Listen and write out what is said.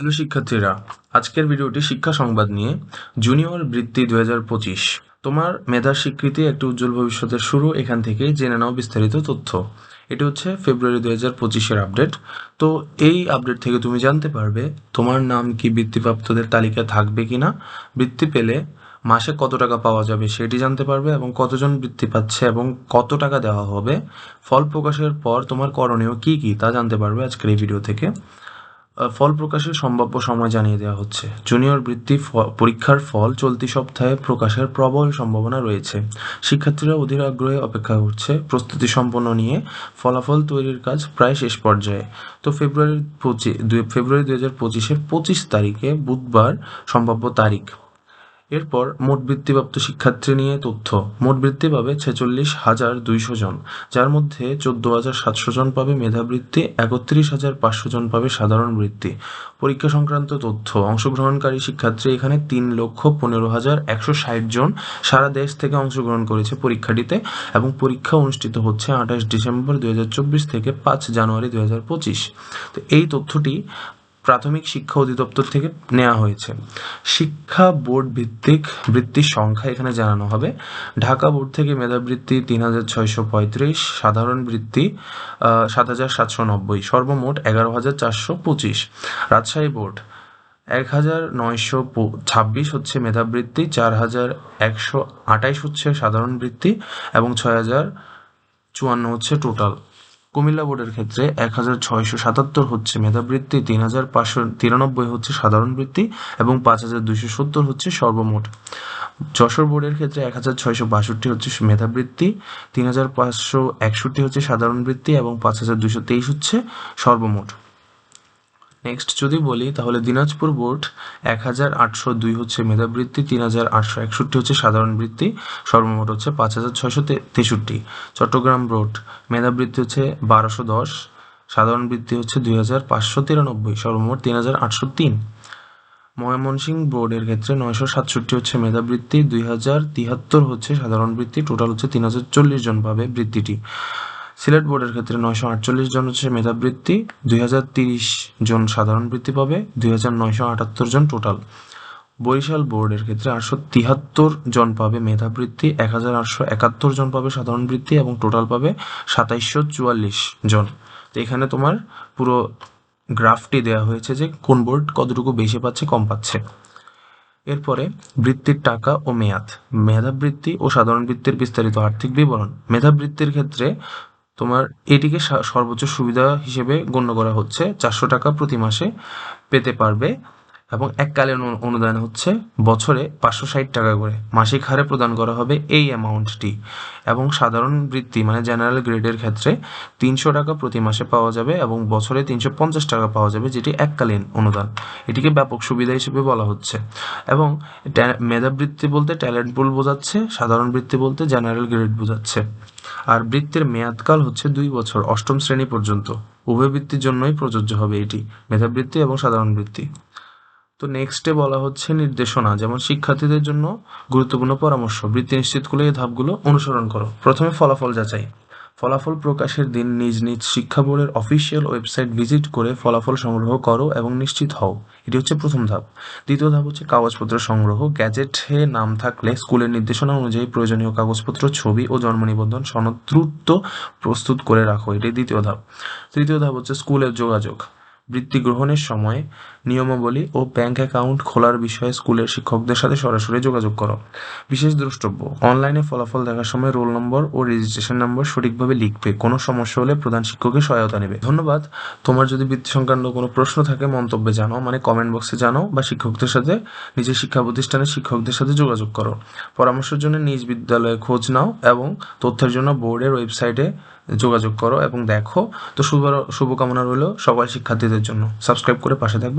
Hello শিক্ষার্থীরা, আজকের ভিডিওটি শিক্ষা সংবাদ নিয়ে। জুনিয়র বৃত্তি 2025 তোমার মেধার স্বীকৃতি, একটি উজ্জ্বল ভবিষ্যতের শুরু। এখান থেকেই জেনে নাও বিস্তারিত তথ্য। এটি হচ্ছে ফেব্রুয়ারি 2025-এর আপডেট। তো এই আপডেট থেকে তুমি জানতে পারবে তোমার নাম কি বৃত্তিপ্রাপ্তদের তালিকায় থাকবে কিনা, বৃত্তি পেলে মাসে কত টাকা পাওয়া যাবে সেটি জানতে পারবে, এবং কতজন বৃত্তি পাচ্ছে এবং কত টাকা দেওয়া হবে। ফল প্রকাশের পর তোমার করণীয় কি কি তা জানতে পারবে আজকের এই ভিডিও থেকে। ফল প্রকাশের সম্ভাব্য সময় জানিয়ে দেওয়া হচ্ছে। জুনিয়র বৃত্তি পরীক্ষার ফল চলতি সপ্তাহে প্রকাশের প্রবল সম্ভাবনা রয়েছে। শিক্ষার্থীরা অধীর আগ্রহে অপেক্ষা করছে। প্রস্তুতি সম্পন্ন নিয়ে ফলাফল তৈরির কাজ প্রায় শেষ পর্যায়ে। তো ফেব্রুয়ারি 2025-এর 25 তারিখে বুধবার সম্ভাব্য তারিখ। এরপর মোট বৃত্তিপ্রাপ্ত শিক্ষার্থী নিয়ে তথ্য। মোট বৃত্তি পাবে 46,200 জন, যার মধ্যে 14,700 জন পাবে মেধাবৃত্তি, 31,500 জন পাবে সাধারণ বৃত্তি। পরীক্ষা সংক্রান্ত তথ্য। অংশগ্রহণকারী শিক্ষার্থী এখানে 3,15,160 জন সারা দেশ থেকে অংশগ্রহণ করেছে পরীক্ষাটিতে, এবং পরীক্ষা অনুষ্ঠিত হচ্ছে 28 ডিসেম্বর 2024 থেকে 5 জানুয়ারি 2025। তো এই তথ্যটি প্রাথমিক শিক্ষা অধিদপ্তর থেকে নেওয়া হয়েছে। শিক্ষা বোর্ড ভিত্তিক বৃত্তির সংখ্যা এখানে জানানো হবে। ঢাকা বোর্ড থেকে মেধাবৃত্তি 3,635, সাধারণ বৃত্তি 7,790, সর্বমোট 11,425। রাজশাহী বোর্ড 1,926 হচ্ছে মেধাবৃত্তি, 4,128 হচ্ছে সাধারণ বৃত্তি, এবং 6,054 হচ্ছে টোটাল। কুমিল্লা বোর্ডের ক্ষেত্রে 1,677 হচ্ছে মেধাবৃত্তি, 3,593 হচ্ছে সাধারণ বৃত্তি, এবং 5,270 হচ্ছে সর্বমোট। যশোর বোর্ডের ক্ষেত্রে 1,662 হচ্ছে মেধাবৃত্তি, 3,561 হচ্ছে সাধারণ বৃত্তি, এবং 5,223 হচ্ছে সর্বমোট। নেক্সট যদি বলি তাহলে দিনাজপুর বোর্ড 1,802 হচ্ছে মেধাবৃত্তি, 3,861 হচ্ছে সাধারণ বৃত্তি, সর্বমোট হচ্ছে 5,663। চট্টগ্রাম বোর্ড মেধাবৃত্তি হচ্ছে 1,210, সাধারণ বৃত্তি হচ্ছে 2,593, সর্বমোট 3,803। ময়মনসিংহ বোর্ডের ক্ষেত্রে 967 হচ্ছে মেধাবৃত্তি, 2,073 হচ্ছে সাধারণ বৃত্তি, টোটাল হচ্ছে 3,040 জন পাবে বৃত্তিটি। সিলেট বোর্ডের ক্ষেত্রে 948 জন হচ্ছে মেধাবৃত্তি, 2,030 জন সাধারণ বৃত্তি পাবে, 2,978 জন টোটাল। বরিশাল বোর্ডের ক্ষেত্রে 873 জন পাবে মেধাবৃত্তি, 1,871 জন পাবে সাধারণ বৃত্তি, এবং টোটাল পাবে 2,744 জন। তো এখানে তোমার পুরো গ্রাফটি দেওয়া হয়েছে যে কোন বোর্ড কতটুকু বেশি পাচ্ছে কম পাচ্ছে। এরপরে বৃত্তির টাকা ও মেয়াদ। মেধাবৃত্তি ও সাধারণ বৃত্তির বিস্তারিত আর্থিক বিবরণ। মেধাবৃত্তির ক্ষেত্রে তোমার এটিকে সর্বোচ্চ সুবিধা হিসেবে গণ্য করা হচ্ছে। 400 টাকা প্রতি মাসে পেতে পারবে, এবং এককালীন অনুদান হচ্ছে বছরে 560 টাকা করে মাসিক হারে প্রদান করা হবে এই অ্যামাউন্টটি। এবং সাধারণ বৃত্তি মানে জেনারেল গ্রেডের ক্ষেত্রে 300 টাকা প্রতি মাসে পাওয়া যাবে, এবং বছরে 350 টাকা পাওয়া যাবে, যেটি এককালীন অনুদান। এটিকে ব্যাপক সুবিধা হিসেবে বলা হচ্ছে। এবং মেধাবৃত্তি বলতে ট্যালেন্ট পুল বোঝাচ্ছে, সাধারণ বৃত্তি বলতে জেনারেল গ্রেড বোঝাচ্ছে। আর বৃত্তির মেয়াদকাল হচ্ছে 2 বছর, 8ম শ্রেণী পর্যন্ত। উভয় বৃত্তির জন্যই প্রযোজ্য হবে এটি, মেধাবৃত্তি এবং সাধারণ বৃত্তি। তো নেক্সটে বলা হচ্ছে নির্দেশনা, যেমন শিক্ষার্থীদের জন্য গুরুত্বপূর্ণ পরামর্শ। বৃত্তি নিশ্চিত করলে এই ধাপগুলো অনুসরণ করো। প্রথমে ফলাফল যাচাই। ফলাফল প্রকাশের দিন নিজ নিজ শিক্ষা বোর্ডের অফিসিয়াল ওয়েবসাইট ভিজিট করে ফলাফল সংগ্রহ করো এবং নিশ্চিত হও। এটি হচ্ছে প্রথম ধাপ। দ্বিতীয় ধাপ হচ্ছে কাগজপত্র সংগ্রহ। গ্যাজেটে নাম থাকলে স্কুলের নির্দেশনা অনুযায়ী প্রয়োজনীয় কাগজপত্র, ছবি ও জন্ম নিবন্ধন সনদ দ্রুত প্রস্তুত করে রাখো। এটি দ্বিতীয় ধাপ। তৃতীয় ধাপ হচ্ছে স্কুলের যোগাযোগ। বৃত্তি গ্রহণের সময় নিয়মাবলী ও ব্যাংক অ্যাকাউন্ট খোলার বিষয়ে স্কুলের শিক্ষকদের সাথে সরাসরি যোগাযোগ করো। বিশেষ দ্রষ্টব্য: অনলাইনে ফলাফল দেখার সময় রোল নম্বর ও রেজিস্ট্রেশন নম্বর সঠিকভাবে লিখবে। কোনো সমস্যা হলে প্রধান শিক্ষকের সহায়তা নেবে। ধন্যবাদ। তোমার যদি বৃত্তি সংক্রান্ত কোনো প্রশ্ন থাকে মন্তব্যে জানাও, মানে কমেন্ট বক্সে জানাও, বা শিক্ষকদের সাথে, নিজের শিক্ষা প্রতিষ্ঠানের শিক্ষকদের সাথে যোগাযোগ করো। পরামর্শের জন্য নিজ বিদ্যালয়ে খোঁজ নাও, এবং তথ্যের জন্য বোর্ডের ওয়েবসাইটে যোগাযোগ করো এবং দেখো। তো শুভকামনা রইল সকল শিক্ষার্থীদের জন্য। সাবস্ক্রাইব করে পাশে থাকবে।